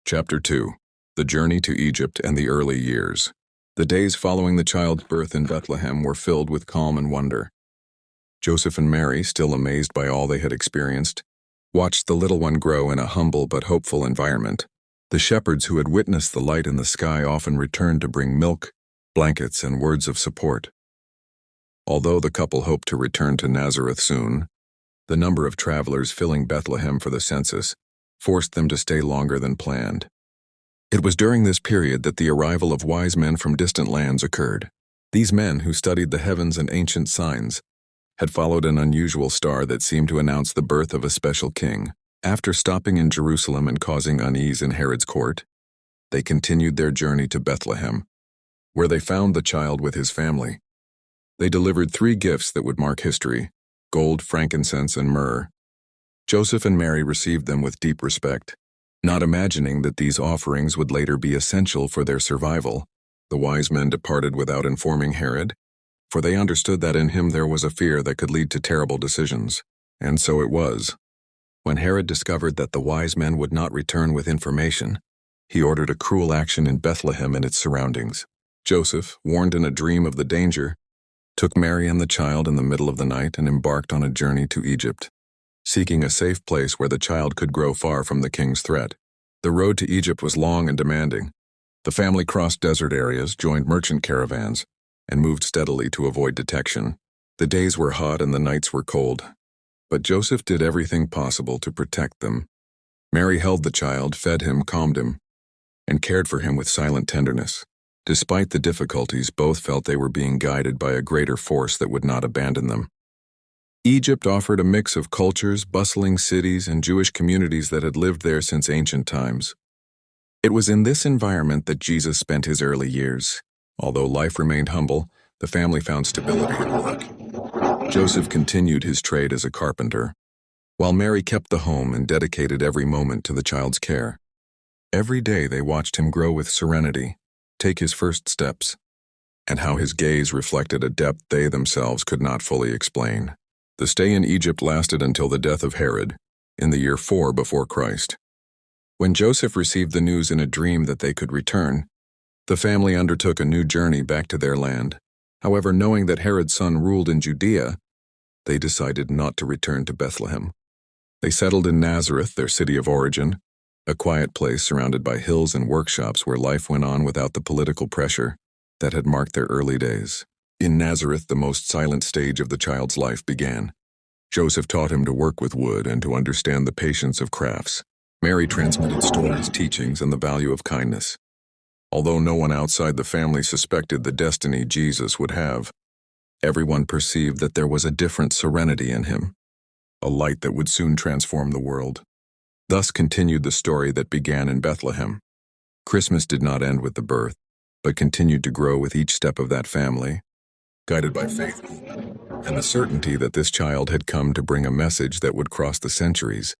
Chapter 2. The Journey to Egypt and the Early Years. The days following the child's birth in Bethlehem were filled with calm and wonder. Joseph and Mary, still amazed by all they had experienced, watched the little one grow in a humble but hopeful environment. The shepherds who had witnessed the light in the sky often returned to bring milk, blankets, and words of support. Although the couple hoped to return to Nazareth soon, the number of travelers filling Bethlehem for the census forced them to stay longer than planned. It was during this period that the arrival of wise men from distant lands occurred. These men, who studied the heavens and ancient signs, had followed an unusual star that seemed to announce the birth of a special king. After stopping in Jerusalem and causing unease in Herod's court, they continued their journey to Bethlehem, where they found the child with his family. They delivered 3 gifts that would mark history: gold, frankincense, and myrrh. Joseph and Mary received them with deep respect. Not imagining that these offerings would later be essential for their survival, the wise men departed without informing Herod, for they understood that in him there was a fear that could lead to terrible decisions. And so it was. When Herod discovered that the wise men would not return with information, he ordered a cruel action in Bethlehem and its surroundings. Joseph, warned in a dream of the danger, took Mary and the child in the middle of the night and embarked on a journey to Egypt, seeking a safe place where the child could grow far from the king's threat. The road to Egypt was long and demanding. The family crossed desert areas, joined merchant caravans, and moved steadily to avoid detection. The days were hot and the nights were cold, but Joseph did everything possible to protect them. Mary held the child, fed him, calmed him, and cared for him with silent tenderness. Despite the difficulties, both felt they were being guided by a greater force that would not abandon them. Egypt offered a mix of cultures, bustling cities, and Jewish communities that had lived there since ancient times. It was in this environment that Jesus spent his early years. Although life remained humble, the family found stability in work. Joseph continued his trade as a carpenter, while Mary kept the home and dedicated every moment to the child's care. Every day they watched him grow with serenity, take his first steps, and how his gaze reflected a depth they themselves could not fully explain. The stay in Egypt lasted until the death of Herod, in the year 4 before Christ. When Joseph received the news in a dream that they could return, the family undertook a new journey back to their land. However, knowing that Herod's son ruled in Judea, they decided not to return to Bethlehem. They settled in Nazareth, their city of origin, a quiet place surrounded by hills and workshops where life went on without the political pressure that had marked their early days. In Nazareth, the most silent stage of the child's life began. Joseph taught him to work with wood and to understand the patience of crafts. Mary transmitted stories, teachings, and the value of kindness. Although no one outside the family suspected the destiny Jesus would have, everyone perceived that there was a different serenity in him, a light that would soon transform the world. Thus continued the story that began in Bethlehem. Christmas did not end with the birth, but continued to grow with each step of that family, guided by faith and the certainty that this child had come to bring a message that would cross the centuries.